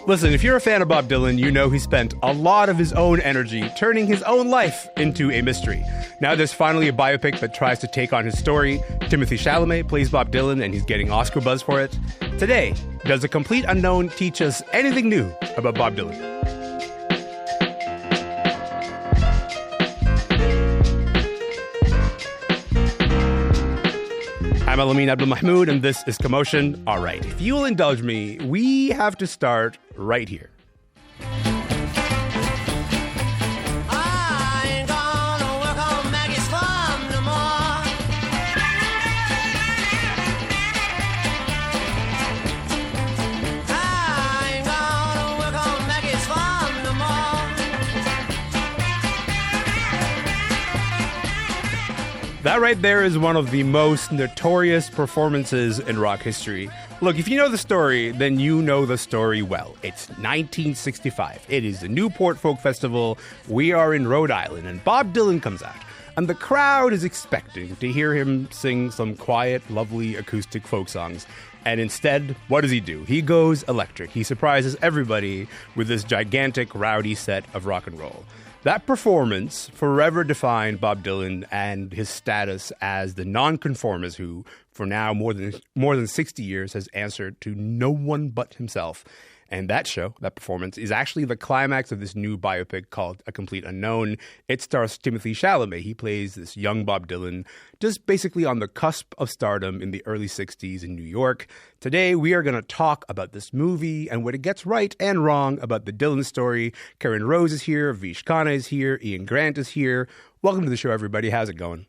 Listen, if you're a fan of Bob Dylan, you know he spent a lot of his own energy turning his own life into a mystery. Now there's finally a biopic that tries to take on his story. Timothée Chalamet plays Bob Dylan, and he's getting Oscar buzz for it. Today, does a complete unknown teach us anything new about Bob Dylan? I'm Elamin Abdelmahmoud, and this is Commotion. All right, if you'll indulge me, we have to start right here. That right there is one of the most notorious performances in rock history. Look, if you know the story, then you know the story well. It's 1965. It is the Newport Folk Festival. We are in Rhode Island, and Bob Dylan comes out. And the crowd is expecting to hear him sing some quiet, lovely acoustic folk songs. And instead, what does he do? He goes electric. He surprises everybody with this gigantic, rowdy set of rock and roll. That performance forever defined Bob Dylan and his status as the nonconformist who, for now more than 60 years, has answered to no one but himself. And that show, that performance, is actually the climax of this new biopic called A Complete Unknown. It stars Timothée Chalamet. He plays this young Bob Dylan, just basically on the cusp of stardom in the early 60s in New York. Today, we are going to talk about this movie and what it gets right and wrong about the Dylan story. Caryn Rose is here. Vish Khanna is here. Ian Grant is here. Welcome to the show, everybody. How's it going?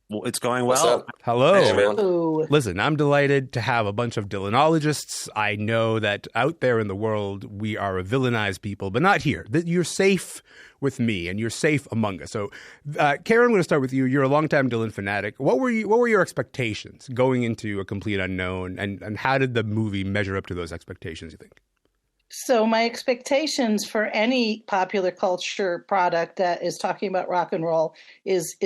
Well, it's going well. Hello. Hello. Listen, I'm delighted to have a bunch of Dylanologists. I know that out there in the world, we are a villainized people, but not here. You're safe with me, and you're safe among us. So, Caryn, I'm going to start with you. You're a longtime Dylan fanatic. What were your expectations going into A Complete Unknown, and how did the movie measure up to those expectations, you think? So my expectations for any popular culture product that is talking about rock and roll is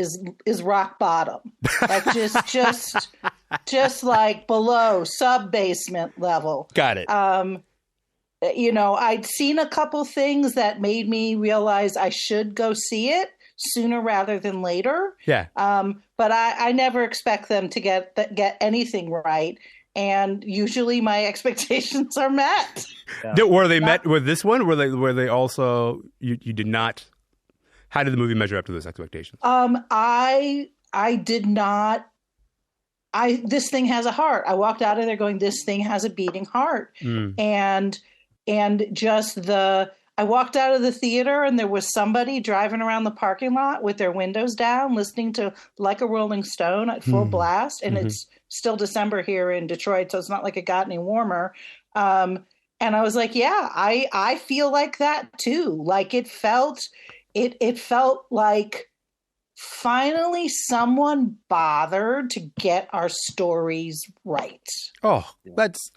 rock bottom, like just like below sub-basement level. Got it. I'd seen a couple things that made me realize I should go see it sooner rather than later. Yeah. But I never expect them to get anything right. And usually my expectations are met. Yeah. Were they met with this one? Were they also, you did not, how did the movie measure up to those expectations? I did not, this thing has a heart. I walked out of there going, this thing has a beating heart. And I walked out of the theater and there was somebody driving around the parking lot with their windows down, listening to Like a Rolling Stone at full blast. And it's still December here in Detroit, so it's not like it got any warmer. And I was like, yeah, I feel like that too. Like it felt like finally someone bothered to get our stories right. Oh,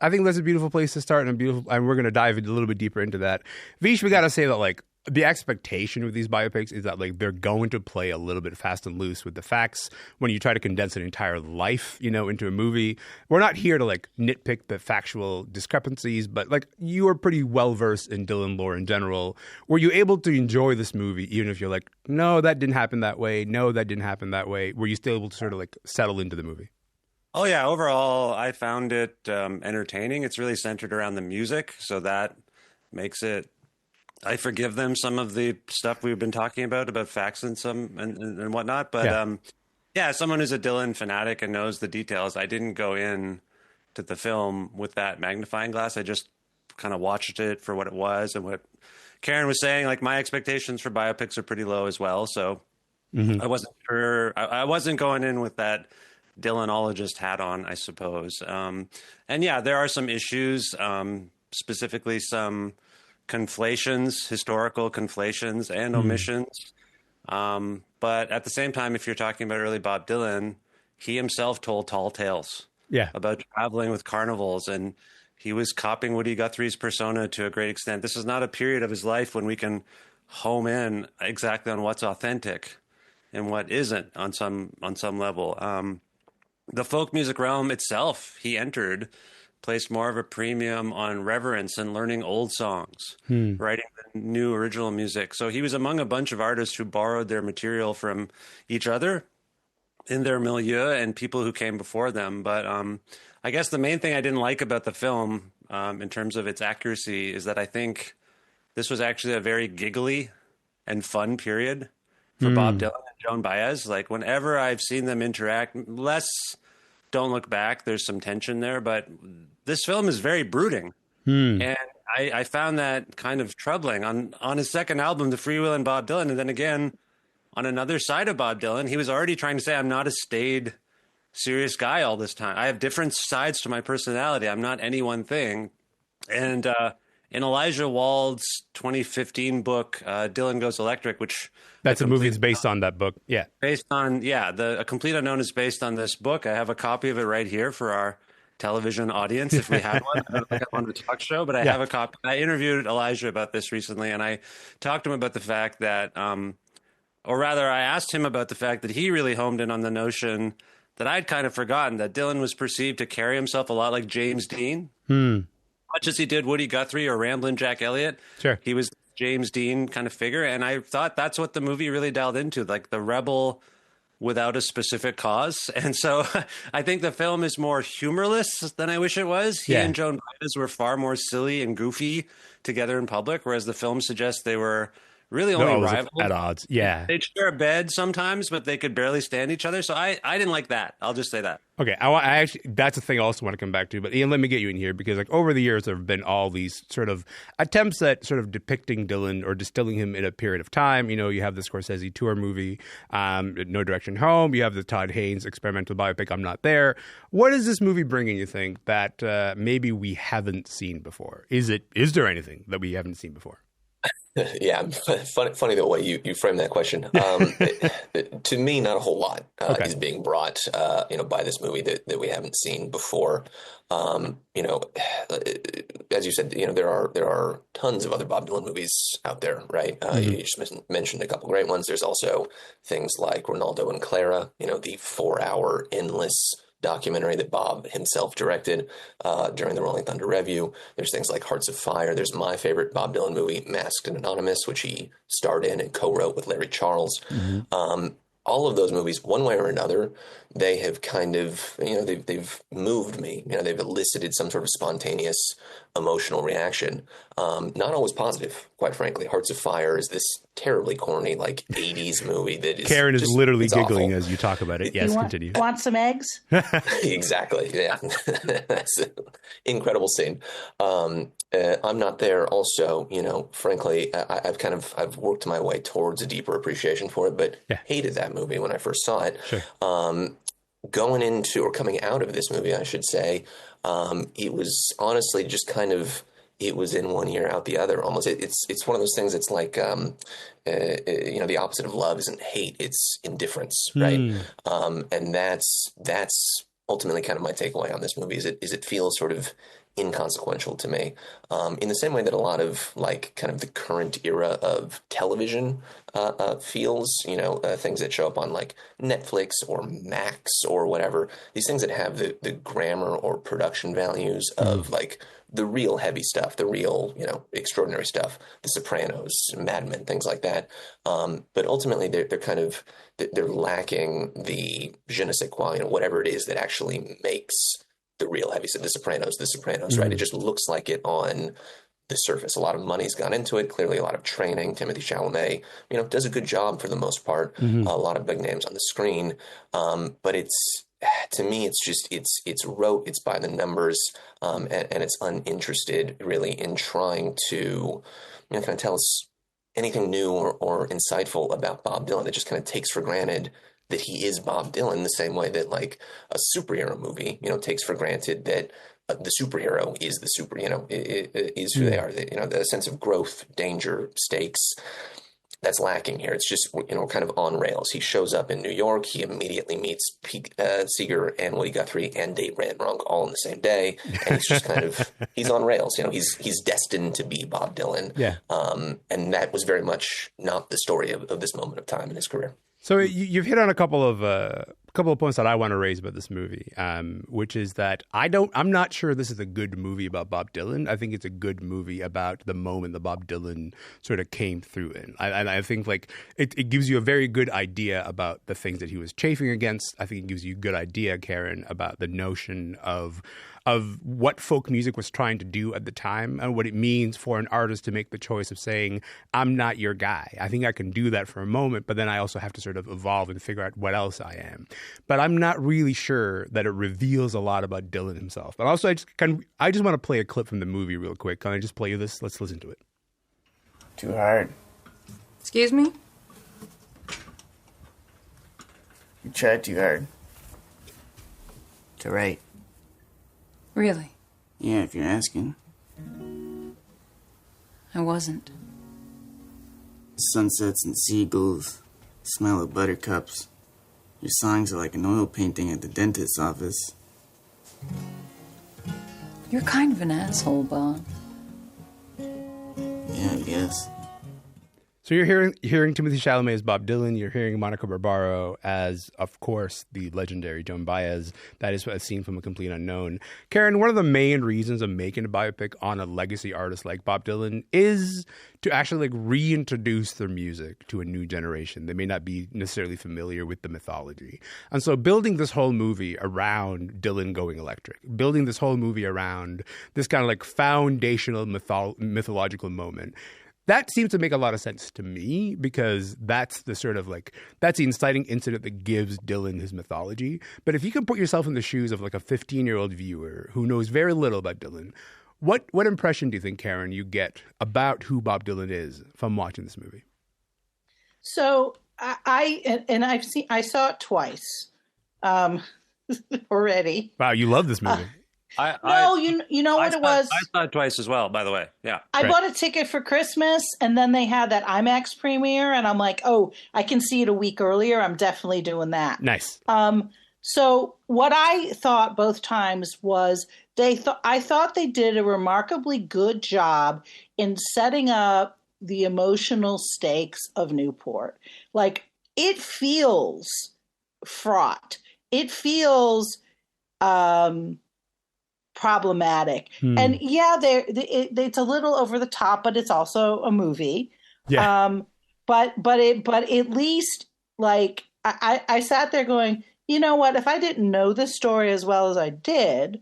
I think that's a beautiful place to start, and we're going to dive a little bit deeper into that. Vish, we got to say that like the expectation with these biopics is that like they're going to play a little bit fast and loose with the facts when you try to condense an entire life, into a movie. We're not here to like nitpick the factual discrepancies, but like you are pretty well versed in Dylan lore in general. Were you able to enjoy this movie even if you're like, no, that didn't happen that way. No, that didn't happen that way. Were you still able to sort of like settle into the movie? Oh yeah, overall I found it entertaining. It's really centered around the music, so that makes it. I forgive them some of the stuff we've been talking about facts and and whatnot. But as someone who's a Dylan fanatic and knows the details, I didn't go in to the film with that magnifying glass. I just kind of watched it for what it was, and what Caryn was saying. Like my expectations for biopics are pretty low as well. So I wasn't sure. I wasn't going in with that Dylanologist hat on, I suppose. And yeah, there are some issues, specifically some historical conflations and omissions. But at the same time, if you're talking about early Bob Dylan, he himself told tall tales about traveling with carnivals, and he was copying Woody Guthrie's persona to a great extent. This is not a period of his life when we can home in exactly on what's authentic and what isn't on some level. The folk music realm itself, he entered placed more of a premium on reverence and learning old songs, writing the new original music. So he was among a bunch of artists who borrowed their material from each other in their milieu and people who came before them. But I guess the main thing I didn't like about the film, in terms of its accuracy, is that I think this was actually a very giggly and fun period for Bob Dylan and Joan Baez. Like, whenever I've seen them interact, less Don't Look Back, there's some tension there, but this film is very brooding. And I found that kind of troubling. On his second album, The Free Will and Bob Dylan, and then again, on another side of Bob Dylan, he was already trying to say, I'm not a staid, serious guy all this time. I have different sides to my personality. I'm not any one thing. And in Elijah Wald's 2015 book, Dylan Goes Electric, which... That's a movie that's based on that book. Yeah. Based on, A Complete Unknown is based on this book. I have a copy of it right here for our television audience, if we had one. I don't think I'm on the talk show, but I have a copy. I interviewed Elijah about this recently, and I talked to him about the fact that, or rather, I asked him about the fact that he really homed in on the notion that I'd kind of forgotten, that Dylan was perceived to carry himself a lot like James Dean. Much as he did Woody Guthrie or Ramblin' Jack Elliott. Sure. He was James Dean kind of figure. And I thought that's what the movie really delved into, like the rebel without a specific cause. And so I think the film is more humorless than I wish it was. He and Joan Baez were far more silly and goofy together in public, whereas the film suggests they were really only rivals. At odds. Yeah. They'd share a bed sometimes, but they could barely stand each other. So I didn't like that. I'll just say that. Okay. I actually, that's a thing I also want to come back to. But Ian, let me get you in here, because like over the years, there have been all these sort of attempts at sort of depicting Dylan or distilling him in a period of time. You know, you have the Scorsese tour movie, No Direction Home. You have the Todd Haynes experimental biopic, I'm Not There. What is this movie bringing, you think, that maybe we haven't seen before? Is there anything that we haven't seen before? Yeah, funny the way you frame that question. To me, not a whole lot is being brought, by this movie that we haven't seen before. As you said, there are tons of other Bob Dylan movies out there, right? You just mentioned a couple great ones. There's also things like Ronaldo and Clara, the 4-hour endless documentary that Bob himself directed during the Rolling Thunder Revue. There's things like Hearts of Fire. There's my favorite Bob Dylan movie, Masked and Anonymous, which he starred in and co-wrote with Larry Charles. All of those movies, one way or another, they have kind of, they've moved me. They've elicited some sort of spontaneous emotional reaction. Not always positive, quite frankly. Hearts of Fire is this terribly corny, like 80s movie that is Caryn is literally giggling awful as you talk about it. Yes, continue. Want some eggs? Exactly. Yeah. That's an incredible scene. I'm Not There also, frankly, I've worked my way towards a deeper appreciation for it, but hated that movie when I first saw it. Sure. Coming out of this movie, I should say, it was honestly just kind of, it was in one ear out the other almost. It's one of those things. It's like, the opposite of love isn't hate, it's indifference. Right. And that's ultimately kind of my takeaway on this movie is it feels sort of inconsequential to me, in the same way that a lot of like kind of the current era of television feels, things that show up on like Netflix or Max or whatever, these things that have the grammar or production values of like the real heavy stuff, the real, extraordinary stuff, The Sopranos, Mad Men, things like that. But ultimately they're kind of, they're lacking the je ne sais quoi, whatever it is that actually makes the real heavy stuff. The Sopranos, right? It just looks like it on the surface. A lot of money's gone into it. Clearly, a lot of training. Timothée Chalamet, does a good job for the most part. A lot of big names on the screen, but to me, it's rote. It's by the numbers, and it's uninterested really in trying to, kind of tell us anything new or insightful about Bob Dylan. It just kind of takes for granted that he is Bob Dylan, the same way that like a superhero movie, takes for granted that the superhero is the super, is who they are. The sense of growth, danger, stakes, that's lacking here. It's just, kind of on rails. He shows up in New York. He immediately meets Pete Seeger and Woody Guthrie and Dave Randrunk all in the same day. And he's just kind of, he's on rails. He's destined to be Bob Dylan. Yeah. And that was very much not the story of this moment of time in his career. So you've hit on a couple of couple of points that I want to raise about this movie, which is that I'm not sure this is a good movie about Bob Dylan. I think it's a good movie about the moment that Bob Dylan sort of came through in. I think like it gives you a very good idea about the things that he was chafing against. I think it gives you a good idea, Caryn, about the notion of what folk music was trying to do at the time and what it means for an artist to make the choice of saying, I'm not your guy. I think I can do that for a moment, but then I also have to sort of evolve and figure out what else I am. But I'm not really sure that it reveals a lot about Dylan himself. But also, I just want to play a clip from the movie real quick. Can I just play you this? Let's listen to it. Too hard. Excuse me? You tried too hard. To write. Really? Yeah, if you're asking. I wasn't. Sunsets and seagulls, smell of buttercups. Your songs are like an oil painting at the dentist's office. You're kind of an asshole, Bob. Yeah, I guess. So you're hearing Timothée Chalamet as Bob Dylan. You're hearing Monica Barbaro as, of course, the legendary Joan Baez. That is a scene from A Complete Unknown. Caryn, one of the main reasons of making a biopic on a legacy artist like Bob Dylan is to actually like reintroduce their music to a new generation. They may not be necessarily familiar with the mythology. And so building this whole movie around Dylan going electric, building this whole movie around this kind of like foundational mythological moment, that seems to make a lot of sense to me because that's the sort of like, that's the inciting incident that gives Dylan his mythology. But if you can put yourself in the shoes of like a 15-year-old viewer who knows very little about Dylan, what impression do you think, Caryn, you get about who Bob Dylan is from watching this movie? So I saw it twice already. Wow, you love this movie. You know what it was? I saw it twice as well, by the way. Yeah. I bought a ticket for Christmas, and then they had that IMAX premiere, and I'm like, oh, I can see it a week earlier. I'm definitely doing that. Nice. So what I thought both times was I thought they did a remarkably good job in setting up the emotional stakes of Newport. Like, it feels fraught. It feels problematic. And yeah, it's a little over the top, but it's also a movie. Yeah. But at least like I sat there going, you know what, if I didn't know this story as well as I did,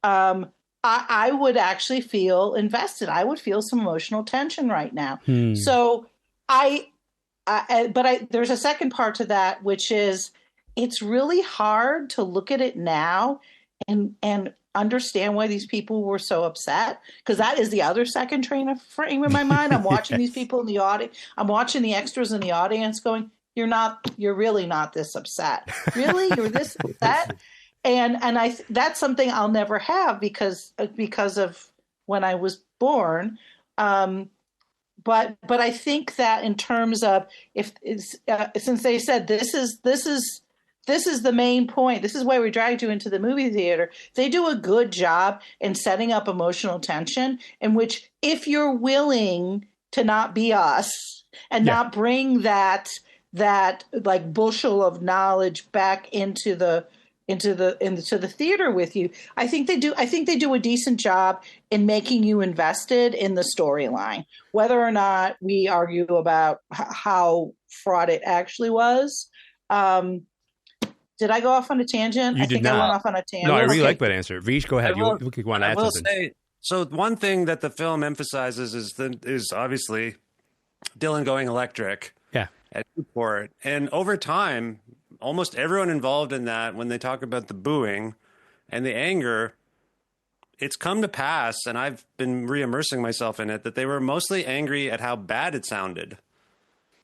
I would actually feel invested. I would feel some emotional tension right now. So there's a second part to that, which is it's really hard to look at it now and understand why these people were so upset, because that is the other second frame in my mind. I'm watching these people in the audience. I'm watching the extras in the audience going, you're really not this upset. Really? You're this upset? And that's something I'll never have because of when I was born. But I think that in terms of since they said this is the main point, this is why we dragged you into the movie theater, they do a good job in setting up emotional tension in which, if you're willing to not be us and not bring that like bushel of knowledge back into the theater with you, I think they do a decent job in making you invested in the storyline, whether or not we argue about how fraught it actually was. Did I go off on a tangent? You I did think not. I went off on a tangent. No, I really like that answer. Vish, go ahead. You want to add I will something? say, so one thing that the film emphasizes is obviously Dylan going electric at Newport. And over time, almost everyone involved in that, when they talk about the booing and the anger, it's come to pass, and I've been re-immersing myself in it, that they were mostly angry at how bad it sounded.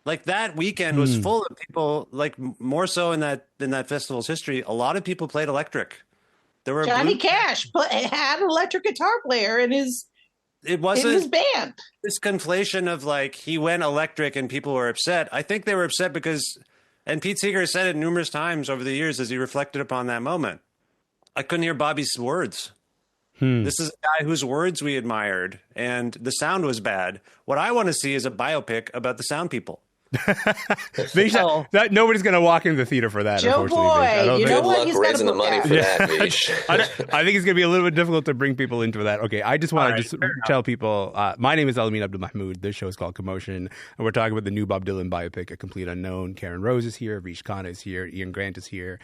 Like, that weekend was full of people, like, more so in that festival's history, a lot of people played electric. There were Johnny Cash had an electric guitar player in his band. This conflation of, like, he went electric and people were upset. I think they were upset because, and Pete Seeger has said it numerous times over the years as he reflected upon that moment, I couldn't hear Bobby's words. This is a guy whose words we admired, and the sound was bad. What I want to see is a biopic about the sound people. Vish, that nobody's going to walk into the theater for that. Joe unfortunately, Boy, Vish. I don't you think- know Good what? luck He's got a raising the book money out. for that, Vish. I think it's going to be a little bit difficult to bring people into that. Okay, I just want to just tell people, my name is Elamin Abdelmahmoud. This show is called Commotion, and we're talking about the new Bob Dylan biopic, A Complete Unknown. Caryn Rose is here, Vish Khanna is here, Ian Grant is here.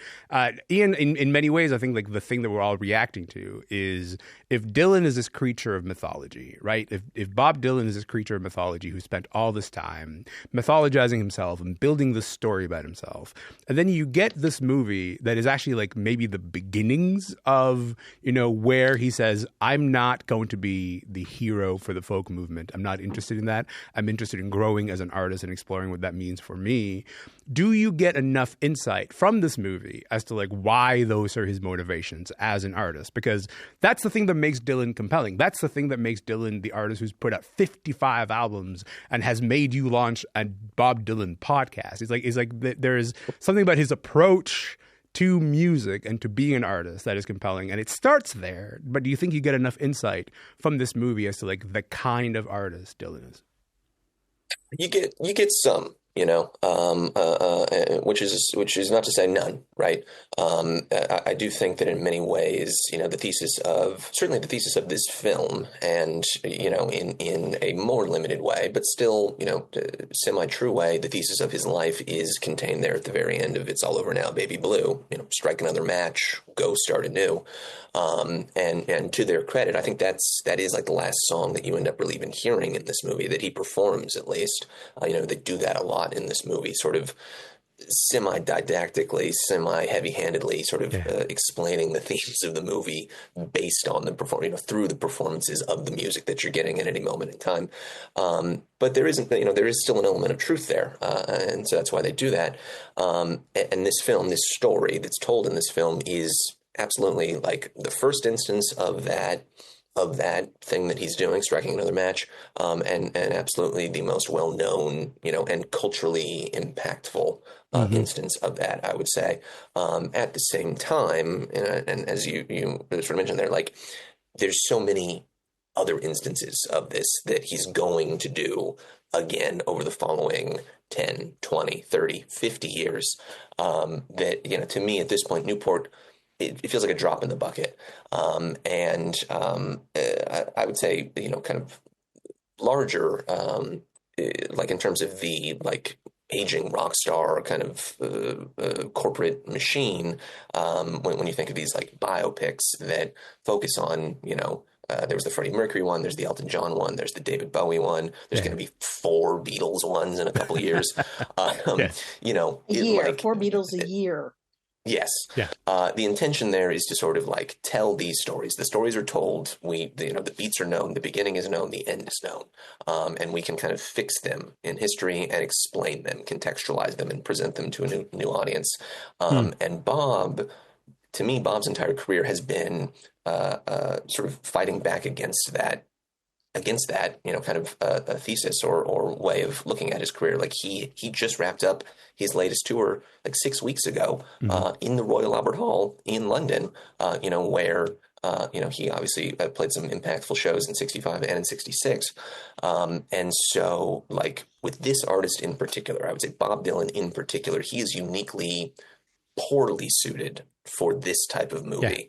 Ian, in many ways, I think like the thing that we're all reacting to is if Dylan is this creature of mythology, right? If Bob Dylan is this creature of mythology who spent all this time mythologizing himself and building this story about himself, and then you get this movie that is actually like maybe the beginnings of, you know, where he says, I'm not going to be the hero for the folk movement. I'm not interested in that. I'm interested in growing as an artist and exploring what that means for me. Do you get enough insight from this movie as to like why those are his motivations as an artist? Because that's the thing that makes Dylan compelling. That's the thing that makes Dylan the artist who's put out 55 albums and has made you launch a Bob Dylan podcast. It's like there's something about his approach to music and to being an artist that is compelling. And it starts there. But do you think you get enough insight from this movie as to like the kind of artist Dylan is? You get some, you know, which is not to say none, right? I do think that in many ways, you know, certainly the thesis of this film, and you know, in a more limited way, but still, you know, semi-true way, the thesis of his life is contained there at the very end of "It's All Over Now, Baby Blue." You know, strike another match, go start anew. And to their credit, I think that is like the last song that you end up really even hearing in this movie that he performs, at least. You know, they do that a lot in this movie, sort of semi-didactically, semi-heavy-handedly, sort of explaining the themes of the movie based on the through the performances of the music that you're getting at any moment in time. But there is still an element of truth there, and so that's why they do that. And this story that's told in this film is absolutely like the first instance of that thing that he's doing, striking another match, and absolutely the most well-known, you know, and culturally impactful instance of that, I would say. At the same time, and as you sort of mentioned there, like there's so many other instances of this that he's going to do again over the following 10, 20, 30, 50 years, that, you know, to me at this point, Newport, it feels like a drop in the bucket. I would say, you know, kind of larger, like in terms of the like aging rock star kind of corporate machine, when you think of these like biopics that focus on, you know, there was the Freddie Mercury one, there's the Elton John one, there's the David Bowie one, there's going to be 4 Beatles ones in a couple of years. You know, 4 Beatles a year. Yes. Yeah. The intention there is to sort of like tell these stories. The stories are told. The beats are known. The beginning is known. The end is known. And we can kind of fix them in history and explain them, contextualize them, and present them to a new audience. And Bob, to me, Bob's entire career has been sort of fighting back against that, you know, kind of a thesis or way of looking at his career. Like he just wrapped up his latest tour like 6 weeks ago in the Royal Albert Hall in London, you know, where, you know, he obviously played some impactful shows in 65 and in 66. And so like with this artist in particular, I would say Bob Dylan in particular, he is uniquely poorly suited for this type of movie,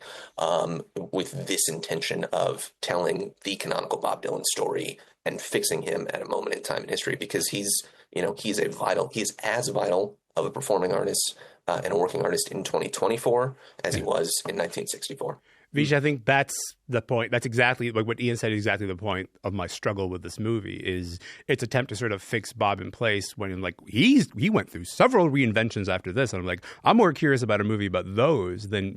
with this intention of telling the canonical Bob Dylan story and fixing him at a moment in time in history, because he's as vital of a performing artist and a working artist in 2024 as he was in 1964. Vish, I think that's the point. That's exactly like what Ian said. Is exactly the point of my struggle with this movie is its attempt to sort of fix Bob in place when like he went through several reinventions after this, and I'm like, I'm more curious about a movie about those than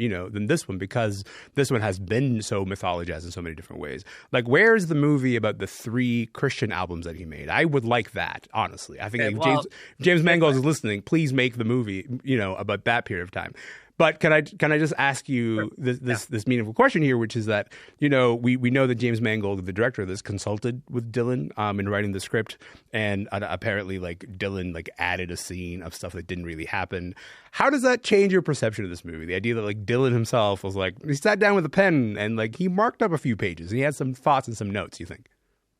this one, because this one has been so mythologized in so many different ways. Like, where's the movie about the 3 Christian albums that he made? I would like that, honestly. I think if James Mangold is listening, please make the movie, you know, about that period of time. But can I just ask you this meaningful question here, which is that, you know, we know that James Mangold, the director of this, consulted with Dylan in writing the script, and apparently like Dylan like added a scene of stuff that didn't really happen. How does that change your perception of this movie? The idea that like Dylan himself was like, he sat down with a pen and like he marked up a few pages and he had some thoughts and some notes, you think?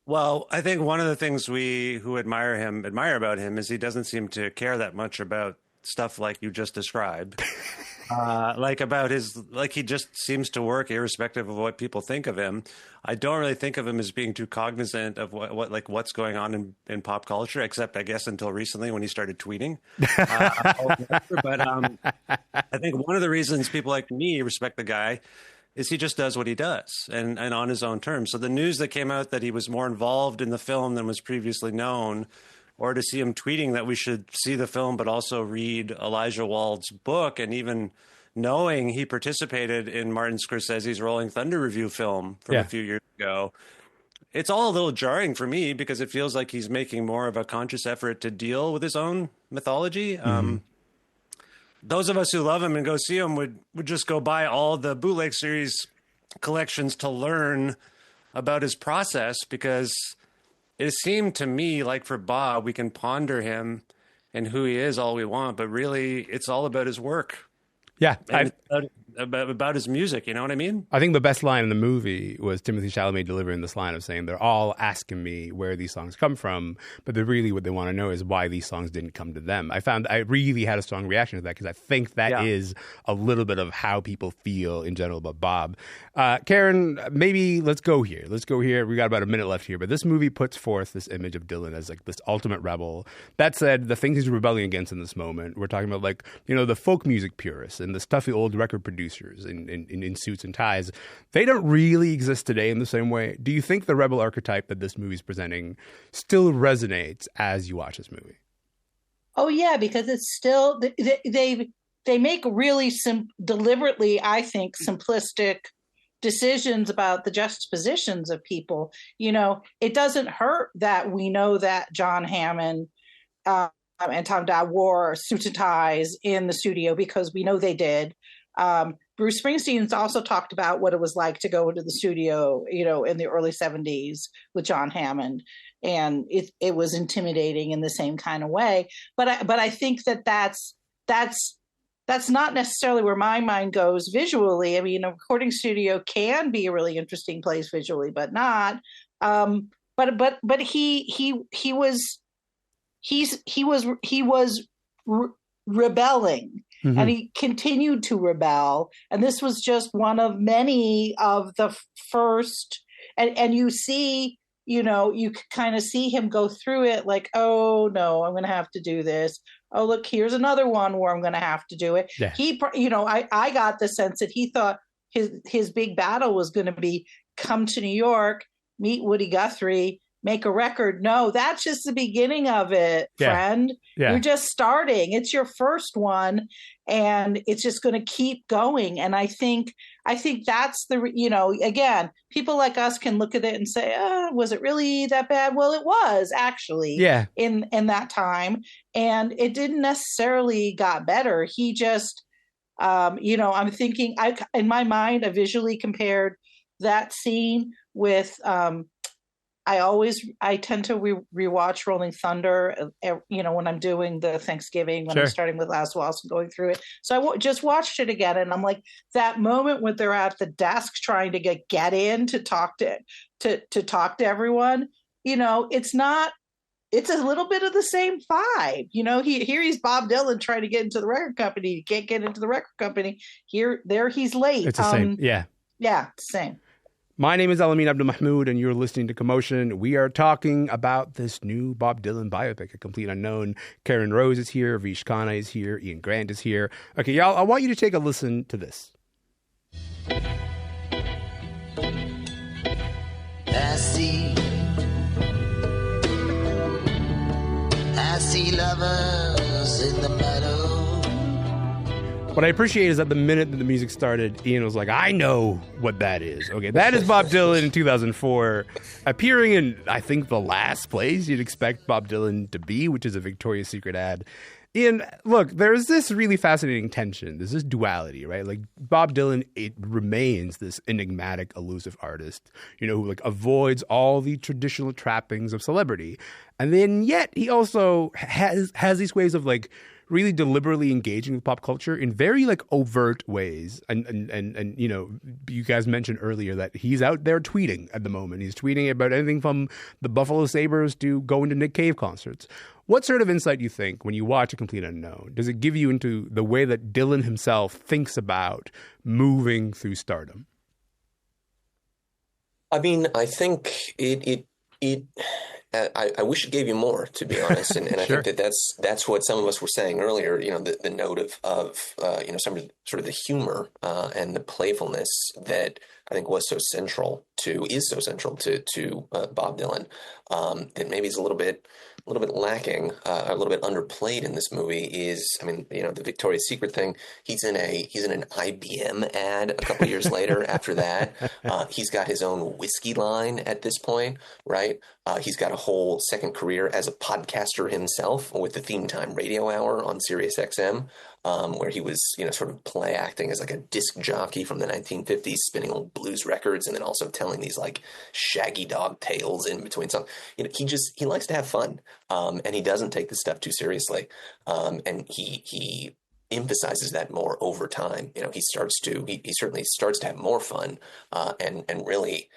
Well, I think one of the things we who admire about him is he doesn't seem to care that much about stuff like you just described. Like he just seems to work irrespective of what people think of him. I don't really think of him as being too cognizant of what's going on in pop culture, except I guess until recently when he started tweeting. I think one of the reasons people like me respect the guy is he just does what he does and on his own terms. So the news that came out that he was more involved in the film than was previously known, or to see him tweeting that we should see the film but also read Elijah Wald's book, and even knowing he participated in Martin Scorsese's Rolling Thunder review film from a few years ago, it's all a little jarring for me because it feels like he's making more of a conscious effort to deal with his own mythology. Those of us who love him and go see him would just go buy all the bootleg series collections to learn about his process, because it seemed to me like for Bob, we can ponder him and who he is all we want, but really it's all about his work. Yeah. About his music, you know what I mean? I think the best line in the movie was Timothée Chalamet delivering this line of saying, they're all asking me where these songs come from, but really what they want to know is why these songs didn't come to them. I found I really had a strong reaction to that because I think that is a little bit of how people feel in general about Bob. Caryn, maybe let's go here. We got about a minute left here, but this movie puts forth this image of Dylan as like this ultimate rebel. That said, the things he's rebelling against in this moment, we're talking about like, the folk music purists and the stuffy old record producers in suits and ties, they don't really exist today in the same way. Do you think the rebel archetype that this movie's presenting still resonates as you watch this movie? Oh yeah, because it's still they make really deliberately, I think, simplistic decisions about the juxtapositions of people. It doesn't hurt that we know that John Hammond and Tom Dowd wore suits and ties in the studio, because we know they did. Bruce Springsteen's also talked about what it was like to go into the studio, in the early 70s with John Hammond, and it was intimidating in the same kind of way. But I think that's not necessarily where my mind goes visually. I mean, a recording studio can be a really interesting place visually, but not. But he was rebelling. Mm-hmm. And he continued to rebel. And this was just one of many of the first. And you see, you kind of see him go through it like, oh, no, I'm going to have to do this. Oh, look, here's another one where I'm going to have to do it. Yeah. I got the sense that he thought his big battle was going to be come to New York, meet Woody Guthrie, make a record. No, that's just the beginning of it, friend. Yeah. You're just starting. It's your first one, and it's just going to keep going. And I think that's again, people like us can look at it and say, was it really that bad? Well, it was actually in that time, and it didn't necessarily got better. He just, I'm thinking, in my mind, I visually compared that scene with, I tend to rewatch Rolling Thunder, when I'm doing the Thanksgiving, when I'm starting with Last Waltz and going through it. So I just watched it again, and I'm like, that moment when they're at the desk trying to get in to talk to everyone, it's a little bit of the same vibe. Here he's Bob Dylan trying to get into the record company. You can't get into the record company. There he's late. It's the same. Yeah, it's the same. My name is Elamin Abdelmahmoud, and you're listening to Commotion. We are talking about this new Bob Dylan biopic, A Complete Unknown. Caryn Rose is here. Vish Khanna is here. Ian Grant is here. Okay, y'all, I want you to take a listen to this. I see lovers in the meadow. What I appreciate is that the minute that the music started, Ian was like, I know what that is. Okay, that is Bob Dylan in 2004, appearing in, I think, the last place you'd expect Bob Dylan to be, which is a Victoria's Secret ad. Ian, look, there's this really fascinating tension. There's this duality, right? Like, Bob Dylan, it remains this enigmatic, elusive artist, who avoids all the traditional trappings of celebrity. And then yet he also has these ways of really deliberately engaging with pop culture in very like overt ways. And you know, you guys mentioned earlier that he's out there tweeting at the moment. He's tweeting about anything from the Buffalo Sabres to going to Nick Cave concerts. What sort of insight do you think when you watch A Complete Unknown? Does it give you into the way that Dylan himself thinks about moving through stardom? I mean, I think I wish it gave you more, to be honest, and I Sure. think that's what some of us were saying earlier. You know, the note of you know, some of sort of the humor and the playfulness that I think is so central to Bob Dylan, that maybe is a little bit lacking, a little bit underplayed in this movie is, I mean, you know, the Victoria's Secret thing. He's in an IBM ad a couple years later. After that, he's got his own whiskey line at this point, right? He's got a whole second career as a podcaster himself with the Theme Time Radio Hour on Sirius XM, where he was, you know, sort of play acting as like a disc jockey from the 1950s, spinning old blues records, and then also telling these like shaggy dog tales in between songs. You know, he likes to have fun, and he doesn't take this stuff too seriously, and he emphasizes that more over time. You know, he certainly starts to have more fun, and really,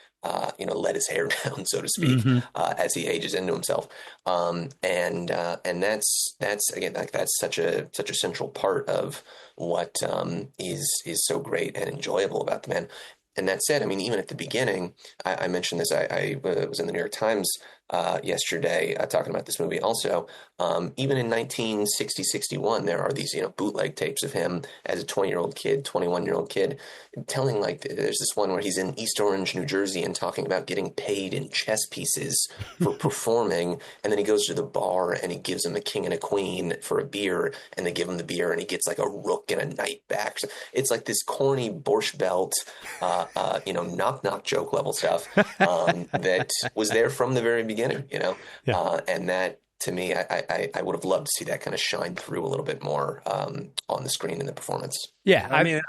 you know, let his hair down, so to speak, as he ages into himself. And that's again, like, that's such a central part of what is so great and enjoyable about the man. And that said, I mean, even at the beginning, I mentioned this. I was in the New York Times yesterday talking about this movie. Also, even in 1960-61, there are these, you know, bootleg tapes of him as a 20-year-old kid, 21-year-old kid, telling, like, there's this one where he's in East Orange, New Jersey, and talking about getting paid in chess pieces for performing, and then he goes to the bar and he gives him a king and a queen for a beer, and they give him the beer, and he gets like a rook and a knight back. So it's like this corny Borscht Belt, you know, knock joke level stuff that was there from the very beginning, you know. And that, to me, I would have loved to see that kind of shine through a little bit more on the screen in the performance. Yeah, I mean,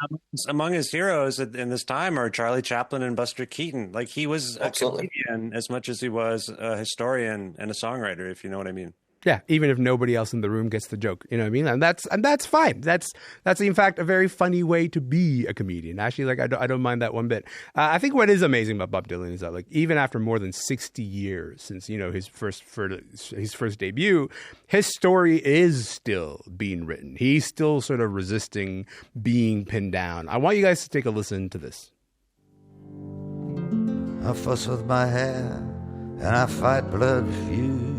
among his heroes in this time are Charlie Chaplin and Buster Keaton. Like, he was a comedian as much as he was a historian and a songwriter, if you know what I mean. Yeah, even if nobody else in the room gets the joke, you know what I mean, and that's fine. That's in fact a very funny way to be a comedian. Actually, like I don't mind that one bit. I think what is amazing about Bob Dylan is that, like, even after more than 60 years since, you know, his first debut, his story is still being written. He's still sort of resisting being pinned down. I want you guys to take a listen to this. I fuss with my hair and I fight blood feuds.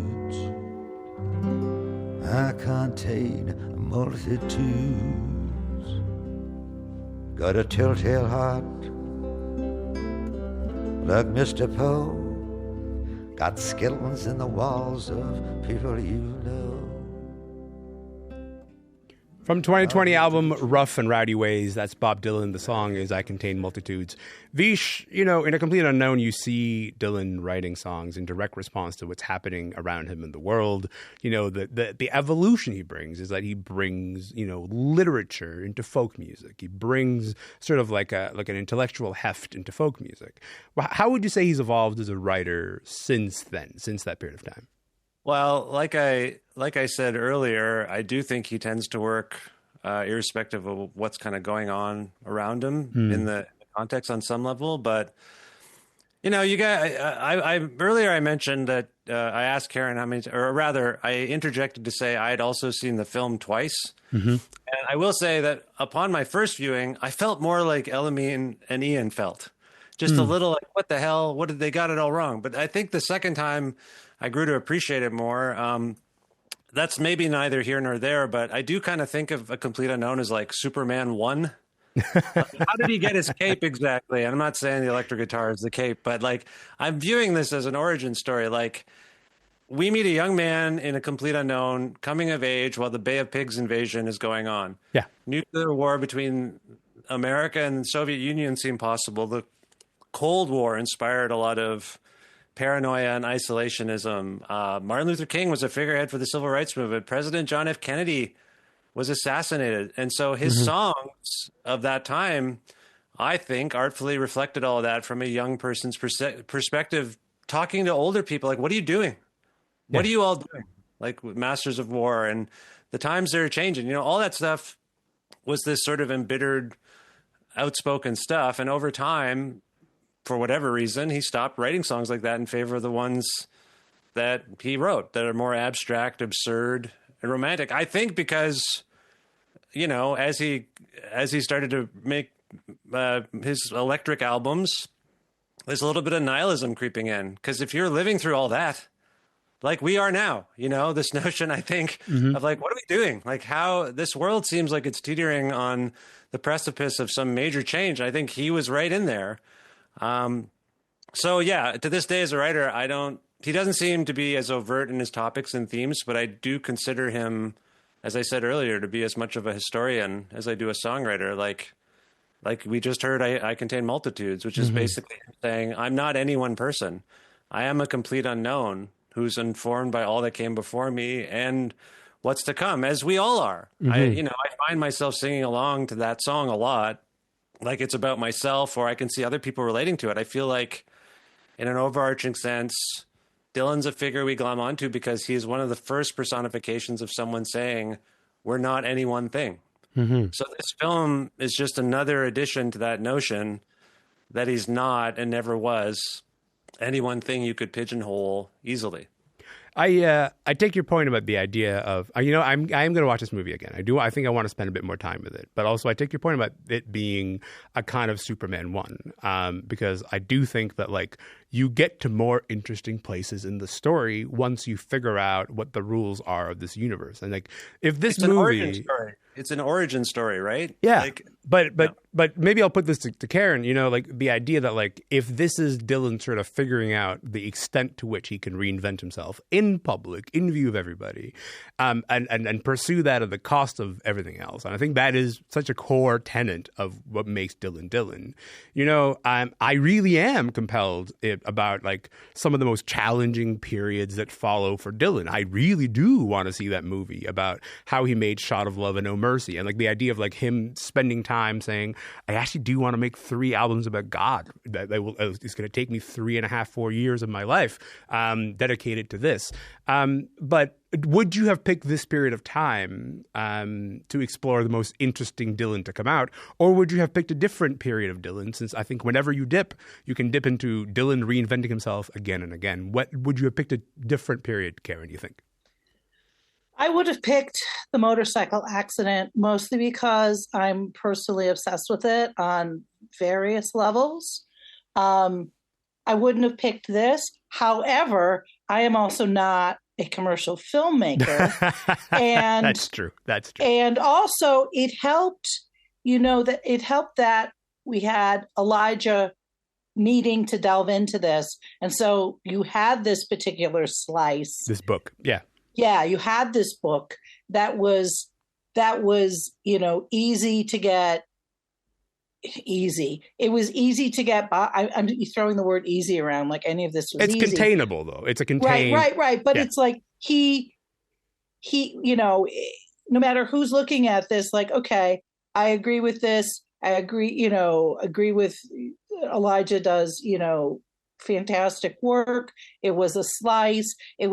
I contain multitudes. Got a telltale heart like Mr. Poe. Got skeletons in the walls of people you know. From 2020 album Rough and Rowdy Ways, that's Bob Dylan. The song is I Contain Multitudes. Vish, you know, in A Complete Unknown, you see Dylan writing songs in direct response to what's happening around him in the world. You know, the evolution he brings is that he brings, you know, literature into folk music. He brings sort of like an intellectual heft into folk music. How would you say he's evolved as a writer since then, since that period of time? Well, like I said earlier, I do think he tends to work irrespective of what's kind of going on around him in the context on some level. But, you know, you guys, earlier I mentioned that I asked Caryn how many, or rather I interjected to say I had also seen the film twice. And I will say that upon my first viewing, I felt more like Elamin and Ian felt. Just a little like, what the hell? What did they got it all wrong? But I think the second time I grew to appreciate it more. That's maybe neither here nor there, but I do kind of think of A Complete Unknown as like Superman 1. How did he get his cape exactly? And I'm not saying the electric guitar is the cape, but like, I'm viewing this as an origin story. Like, we meet a young man in A Complete Unknown coming of age while the Bay of Pigs invasion is going on. Yeah. Nuclear war between America and the Soviet Union seemed possible. The Cold War inspired a lot of paranoia and isolationism. Martin Luther King was a figurehead for the civil rights movement. President John F. Kennedy was assassinated. And so his songs of that time, I think, artfully reflected all of that from a young person's perspective, talking to older people. Like, what are you doing? What are you all doing? Like, Masters of War. And the times are changing. You know, all that stuff was this sort of embittered, outspoken stuff. And over time, for whatever reason, he stopped writing songs like that in favor of the ones that he wrote that are more abstract, absurd, and romantic. I think because, you know, as he started to make his electric albums, there's a little bit of nihilism creeping in. Because if you're living through all that, like we are now, you know, this notion, I think, of like, what are we doing? Like how this world seems like it's teetering on the precipice of some major change. I think he was right in there. So yeah, to this day as a writer, he doesn't seem to be as overt in his topics and themes, but I do consider him, as I said earlier, to be as much of a historian as I do a songwriter. Like we just heard, I contain multitudes, which is basically saying I'm not any one person. I am a complete unknown who's informed by all that came before me and what's to come, as we all are. I find myself singing along to that song a lot, like it's about myself, or I can see other people relating to it. I feel like in an overarching sense, Dylan's a figure we glom onto because he is one of the first personifications of someone saying, we're not any one thing. So this film is just another addition to that notion that he's not and never was any one thing you could pigeonhole easily. I take your point about the idea of, I am going to watch this movie again. I think I want to spend a bit more time with it. But also I take your point about it being a kind of Superman 1, because I do think that like you get to more interesting places in the story once you figure out what the rules are of this universe. And like if this it's movie, an origin story. It's an origin story, right? Yeah. But maybe I'll put this to Caryn, like the idea that like if this is Dylan sort of figuring out the extent to which he can reinvent himself in public, in view of everybody, and pursue that at the cost of everything else. And I think that is such a core tenet of what makes Dylan Dylan. I really am compelled about like some of the most challenging periods that follow for Dylan. I really do want to see that movie about how he made Shot of Love and No Mercy, and like the idea of like him spending time saying, I actually do want to make 3 albums about God. It's going to take me 3.5-4 years of my life dedicated to this. But would you have picked this period of time to explore the most interesting Dylan to come out? Or would you have picked a different period of Dylan? Since I think whenever you dip, you can dip into Dylan reinventing himself again and again. What would you have picked a different period, Caryn, you think? I would have picked the motorcycle accident, mostly because I'm personally obsessed with it on various levels. I wouldn't have picked this. However, I am also not a commercial filmmaker. And That's true. And also it helped, that we had Elijah needing to delve into this. And so you had this particular slice. This book. Yeah. Yeah, you had this book that was easy to get. Easy. It was easy to get by. I'm throwing the word easy around like any of this was easy. It's containable though. It's a contained. Right. But It's like he, no matter who's looking at this, like, okay, I agree with this. I agree with Elijah does, fantastic work. It was a slice. It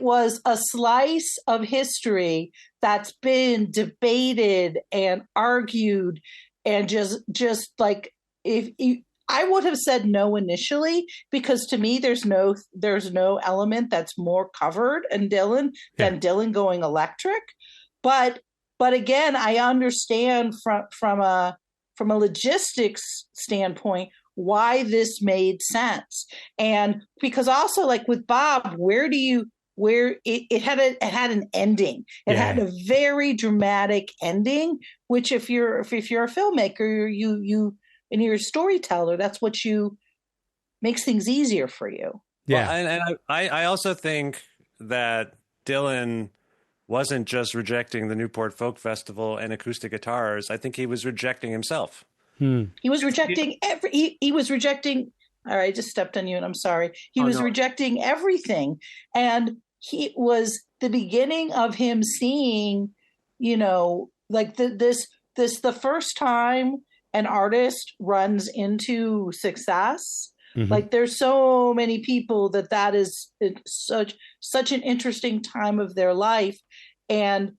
was a slice of history that's been debated and argued, and just like I would have said no initially, because to me there's no element that's more covered in Dylan than Dylan going electric. But again, I understand from a logistics standpoint why this made sense, and because also like with Bob, where it had an ending. It had a very dramatic ending, which if you're a filmmaker, you and you're a storyteller, that's what makes things easier for you. Yeah. Well, and I also think that Dylan wasn't just rejecting the Newport Folk Festival and acoustic guitars. I think he was rejecting himself. He was rejecting he was rejecting. All right, I just stepped on you, and I'm sorry. He was rejecting everything, and he was the beginning of him seeing, like this the first time an artist runs into success Like there's so many people that is such an interesting time of their life. And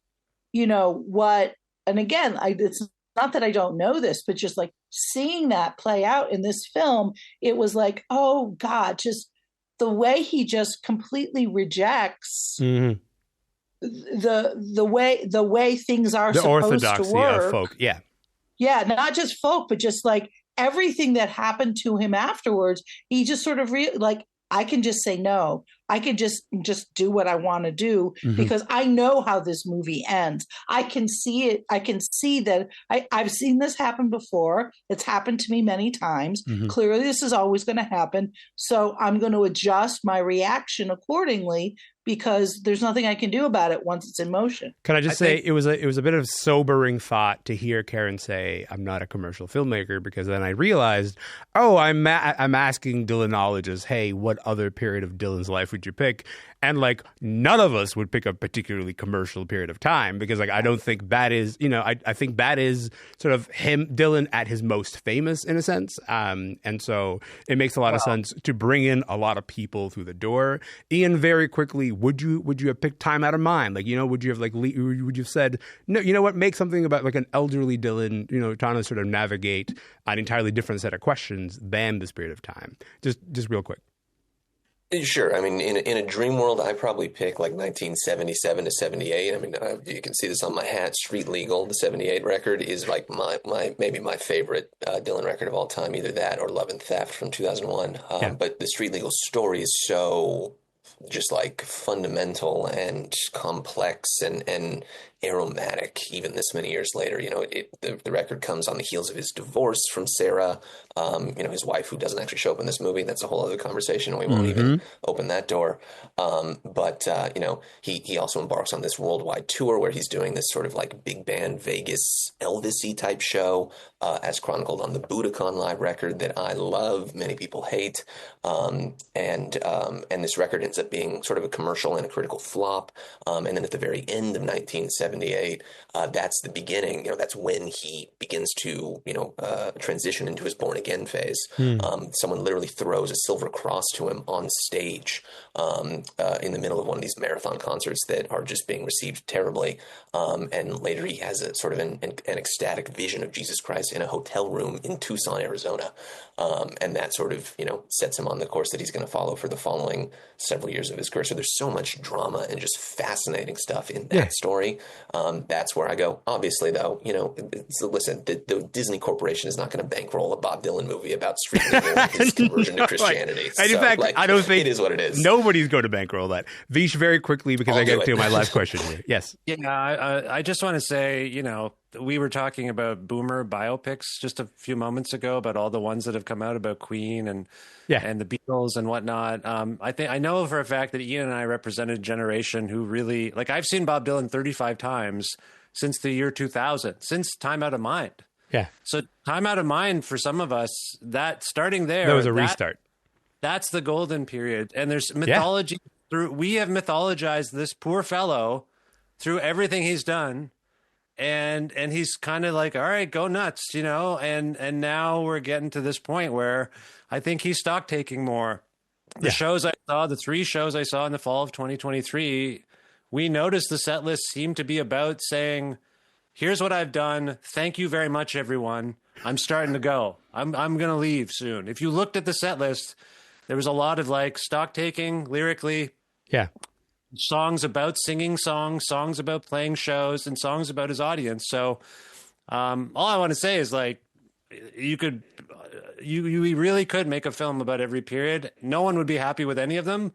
and again, it's not that I don't know this, but just like seeing that play out in this film, it was like, oh God, just the way he just completely rejects the way things are the supposed orthodoxy to work. of folk. Yeah. Yeah, not just folk, but just like everything that happened to him afterwards. He just sort of like, I can just say no. I can just do what I want to do because I know how this movie ends. I can see it. I can see that I've seen this happen before. It's happened to me many times. Clearly, this is always going to happen. So I'm going to adjust my reaction accordingly because there's nothing I can do about it once it's in motion. Can I just say it was a bit of sobering thought to hear Caryn say, "I'm not a commercial filmmaker," because then I realized, I'm asking Dylanologists, hey, what other period of Dylan's life would you pick? And like none of us would pick a particularly commercial period of time because like I don't think that is, I think that is sort of Dylan at his most famous in a sense. And so it makes a lot of sense to bring in a lot of people through the door. Ian, very quickly, would you have picked Time Out of Mind? Like, would you have said, no, you know what, make something about like an elderly Dylan, trying to sort of navigate an entirely different set of questions than this period of time? Just real quick. Sure. I mean, in a dream world, I probably pick like 1977 to 78. I mean, you can see this on my hat. Street Legal, the 78 record, is like maybe my favorite Dylan record of all time. Either that or Love and Theft from 2001. But the Street Legal story is so just like fundamental and complex and aromatic even this many years later. The record comes on the heels of his divorce from Sarah, his wife, who doesn't actually show up in this movie. That's a whole other conversation, and we won't even open that door. But he also embarks on this worldwide tour where he's doing this sort of like big band Vegas Elvis-y type show, as chronicled on the Budokan Live record that I love, many people hate. And this record ends up being sort of a commercial and a critical flop. And then at the very end of 1978, that's the beginning. That's when he begins to, transition into his Born Again phase. Someone literally throws a silver cross to him on stage in the middle of one of these marathon concerts that are just being received terribly. And later he has a sort of an ecstatic vision of Jesus Christ in a hotel room in Tucson, Arizona. And that sort of, sets him on the course that he's going to follow for the following several years of his career. So there's so much drama and just fascinating stuff in that story. That's where I go. Obviously, though, listen, the Disney Corporation is not going to bankroll a Bob Dylan movie about street legal and his conversion to Christianity. And in fact, I don't think it is what it is. Nobody's going to bankroll that. Vish, very quickly, because I get to my last question here. Yes. Yeah, I just want to say, we were talking about boomer biopics just a few moments ago about all the ones that have come out about Queen and the Beatles and whatnot. I know for a fact that Ian and I represented a generation who really, like, I've seen Bob Dylan 35 times since the year 2000, since Time Out of Mind. Yeah. So Time Out of Mind for some of us, that starting there, that was a restart. That's the golden period. And there's mythology we have mythologized this poor fellow through everything he's done. And he's kind of like, all right, go nuts, and now we're getting to this point where I think he's stock taking more. The 3 shows I saw in the fall of 2023, we noticed the set list seemed to be about saying, here's what I've done. Thank you very much, everyone. I'm starting to go. I'm going to leave soon. If you looked at the set list, there was a lot of like stock taking lyrically. Yeah. Songs about singing songs about playing shows, and songs about his audience. So all I want to say is like, you really could make a film about every period. No one would be happy with any of them.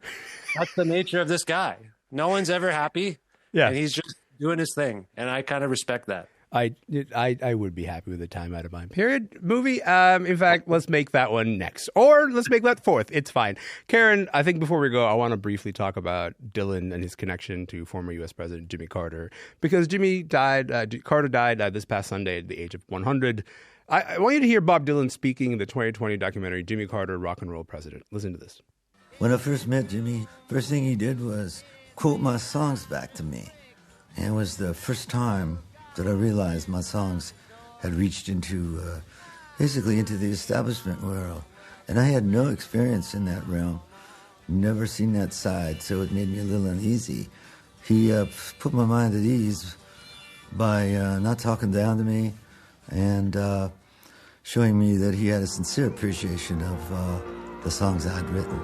That's the nature of this guy. No one's ever happy. Yeah. And he's just doing his thing. And I kind of respect that. I would be happy with the Time Out of Mind period movie. In fact, let's make that one next, or let's make that fourth. It's fine. Caryn, I think before we go, I want to briefly talk about Dylan and his connection to former U.S. President Jimmy Carter, because Carter died this past Sunday at the age of 100. I want you to hear Bob Dylan speaking in the 2020 documentary Jimmy Carter, Rock and Roll President. Listen to this. When I first met Jimmy, first thing he did was quote my songs back to me. And it was the first time that I realized my songs had reached into, basically into the establishment world. And I had no experience in that realm, never seen that side, so it made me a little uneasy. He put my mind at ease by not talking down to me and showing me that he had a sincere appreciation of the songs I'd written.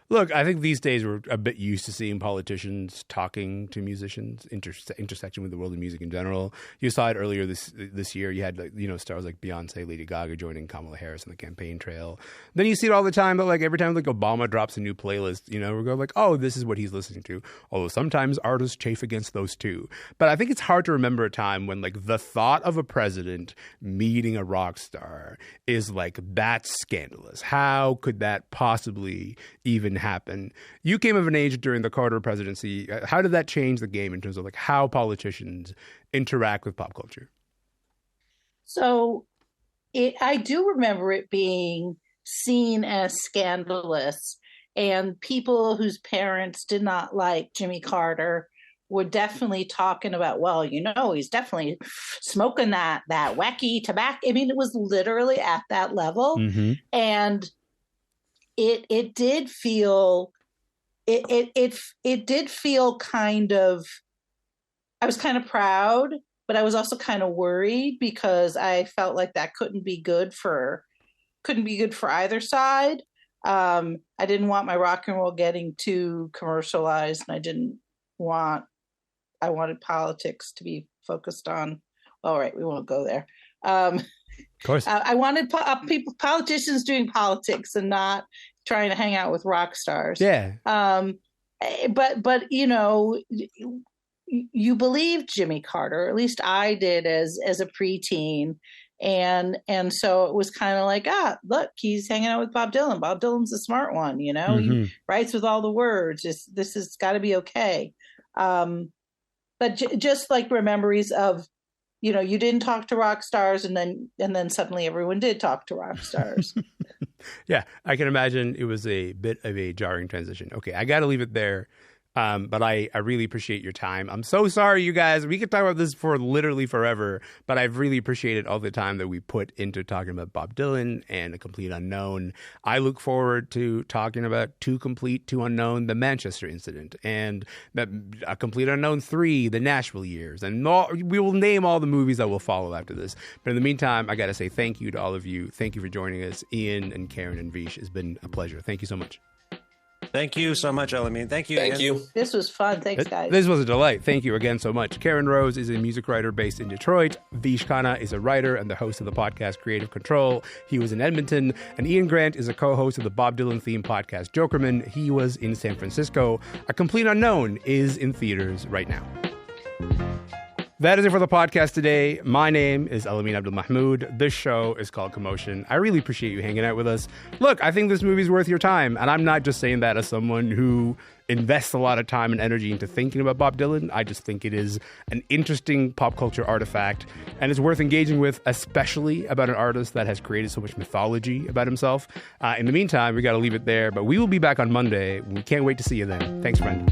Look, I think these days we're a bit used to seeing politicians talking to musicians, intersection with the world of music in general. You saw it earlier this year. You had stars like Beyonce, Lady Gaga joining Kamala Harris on the campaign trail. Then you see it all the time, but like every time like Obama drops a new playlist, we go like, oh, this is what he's listening to. Although sometimes artists chafe against those too. But I think it's hard to remember a time when like the thought of a president meeting a rock star is like, that's scandalous. How could that possibly even happen? You came of an age during the Carter presidency. How did that change the game in terms of like how politicians interact with pop culture? So I do remember it being seen as scandalous, and people whose parents did not like Jimmy Carter were definitely talking about, well, he's definitely smoking that wacky tobacco. I mean, it was literally at that level. Mm-hmm. And it did feel kind of, I was kind of proud, but I was also kind of worried because I felt like that couldn't be good for either side. I didn't want my rock and roll getting too commercialized, and I wanted politics to be focused on. All right, we won't go there. Of course. I wanted politicians doing politics and not trying to hang out with rock stars. Yeah. But you believed Jimmy Carter, at least I did as a preteen. And so it was kind of like, look, he's hanging out with Bob Dylan. Bob Dylan's a smart one, Mm-hmm. He writes with all the words. This has got to be okay. But just like memories of, you didn't talk to rock stars, and then suddenly everyone did talk to rock stars. Yeah, I can imagine it was a bit of a jarring transition. Okay, I got to leave it there. But I really appreciate your time. I'm so sorry, you guys. We could talk about this for literally forever, but I've really appreciated all the time that we put into talking about Bob Dylan and A Complete Unknown. I look forward to talking about Too Complete, Too Unknown, the Manchester incident, and A Complete Unknown 3, the Nashville years. And we will name all the movies that will follow after this. But in the meantime, I got to say thank you to all of you. Thank you for joining us. Ian and Caryn and Vish, it's been a pleasure. Thank you so much. Thank you so much, Elamin. Thank you. Thank you. This was fun. Thanks, guys. This was a delight. Thank you again so much. Caryn Rose is a music writer based in Detroit. Vish Khanna is a writer and the host of the podcast Creative Control. He was in Edmonton. And Ian Grant is a co-host of the Bob Dylan-themed podcast Jokerman. He was in San Francisco. A Complete Unknown is in theaters right now. That is it for the podcast today. My name is Elamin Abdelmahmoud. This show is called Commotion. I really appreciate you hanging out with us. Look, I think this movie's worth your time. And I'm not just saying that as someone who invests a lot of time and energy into thinking about Bob Dylan. I just think it is an interesting pop culture artifact and it's worth engaging with, especially about an artist that has created so much mythology about himself. In the meantime, we got to leave it there. But we will be back on Monday. We can't wait to see you then. Thanks, friend.